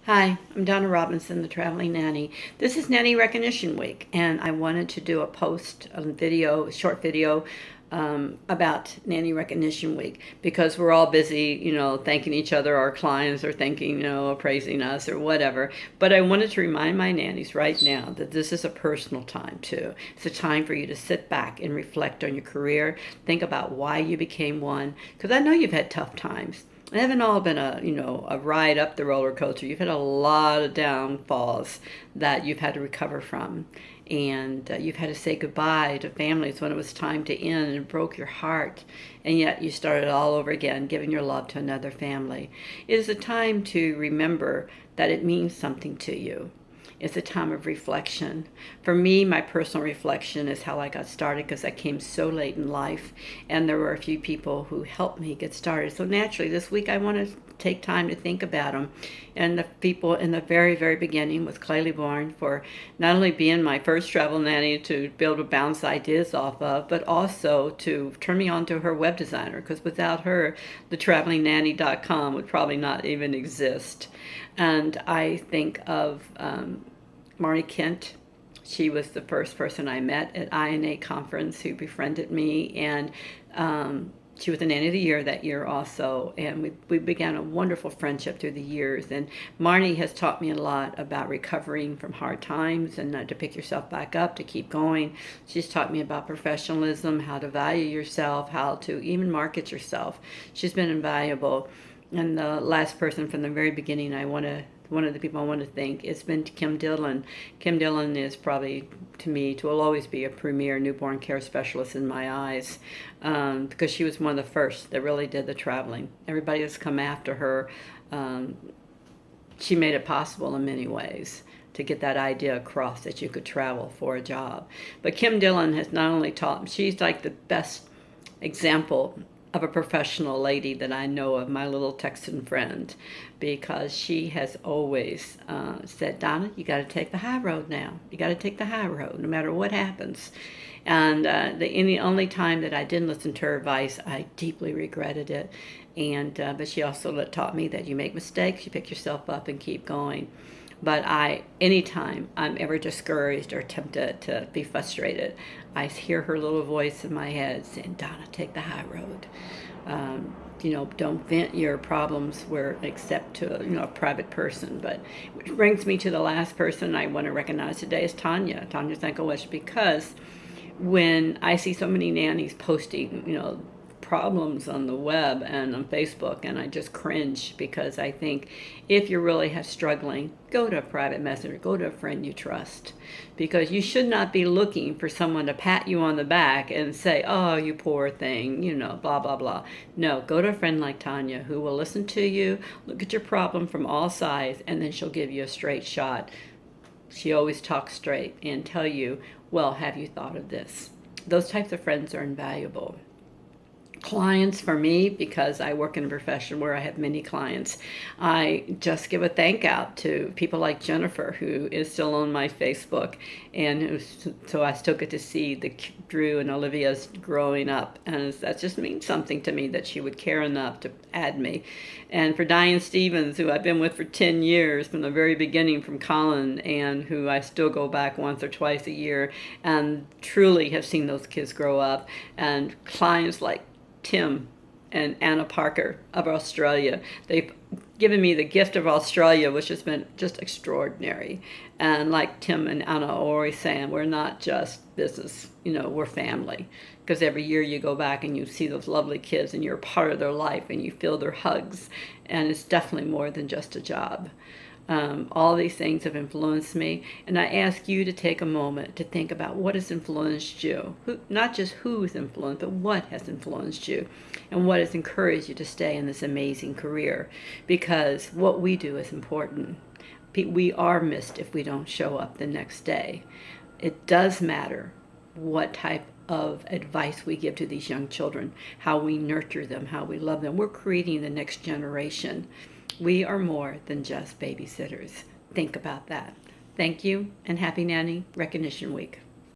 Hi, I'm Donna Robinson, the Traveling Nanny. This is Nanny Recognition Week, and I wanted to do a short video about Nanny Recognition Week because we're all busy, thanking each other, our clients are thanking, praising us or whatever. But I wanted to remind my nannies right now that this is a personal time too. It's a time for you to sit back and reflect on your career, think about why you became one, because I know you've had tough times. It haven't all been a ride up the roller coaster. You've had a lot of downfalls that you've had to recover from, and you've had to say goodbye to families when it was time to end, and it broke your heart, and yet you started all over again, giving your love to another family. It is a time to remember that it means something to you. It's a time of reflection. For me, my personal reflection is how I got started because I came so late in life and there were a few people who helped me get started. So naturally, this week I want to take time to think about them. And the people in the very, very beginning with Claylee Bourne for not only being my first travel nanny to be able to bounce ideas off of, but also to turn me on to her web designer, because without her, the travelingnanny.com would probably not even exist. And I think of Marnie Kent. She was the first person I met at INA conference who befriended me, and she was the Nanny of the Year that year also, and we began a wonderful friendship through the years. And Marnie has taught me a lot about recovering from hard times and to pick yourself back up, to keep going. She's taught me about professionalism, how to value yourself, how to even market yourself. She's been invaluable. And the last person from the very beginning one of the people I want to thank has been Kim Dillon. Kim Dillon is probably, to me, will always be a premier newborn care specialist in my eyes, because she was one of the first that really did the traveling. Everybody has come after her. She made it possible in many ways to get that idea across that you could travel for a job. But Kim Dillon has not only taught, she's like the best example of a professional lady that I know of, my little Texan friend, because she has always said, Donna, you got to take the high road now. You got to take the high road no matter what happens. And the only time that I didn't listen to her advice, I deeply regretted it. And but she also taught me that you make mistakes, you pick yourself up and keep going. But anytime I'm ever discouraged or tempted to be frustrated, I hear her little voice in my head saying, Donna, take the high road. Don't vent your problems except to a private person. But which brings me to the last person I want to recognize today is Tanya Thankowish, because when I see so many nannies posting, problems on the web and on Facebook, and I just cringe, because I think if you're really struggling, go to a private messenger, go to a friend you trust, because you should not be looking for someone to pat you on the back and say, oh, you poor thing, blah, blah, blah. No, go to a friend like Tanya who will listen to you, look at your problem from all sides, and then she'll give you a straight shot. She always talks straight and tell you, well, have you thought of this? Those types of friends are invaluable. Clients for me, because I work in a profession where I have many clients, I just give a thank out to people like Jennifer, who is still on my Facebook, and so I still get to see the Drew and Olivia's growing up, and that just means something to me that she would care enough to add me. And for Diane Stevens, who I've been with for 10 years from the very beginning, from Colin, and who I still go back once or twice a year and truly have seen those kids grow up. And clients like Tim and Anna Parker of Australia. They've given me the gift of Australia, which has been just extraordinary. And like Tim and Anna are always saying, we're not just business, we're family. Because every year you go back and you see those lovely kids and you're a part of their life and you feel their hugs. And it's definitely more than just a job. All these things have influenced me, and I ask you to take a moment to think about what has influenced you. Not just who's influenced, but what has influenced you, and what has encouraged you to stay in this amazing career, because what we do is important. We are missed if we don't show up the next day. It does matter what type of advice we give to these young children, how we nurture them, how we love them. We're creating the next generation. We are more than just babysitters. Think about that. Thank you, and happy Nanny Recognition Week.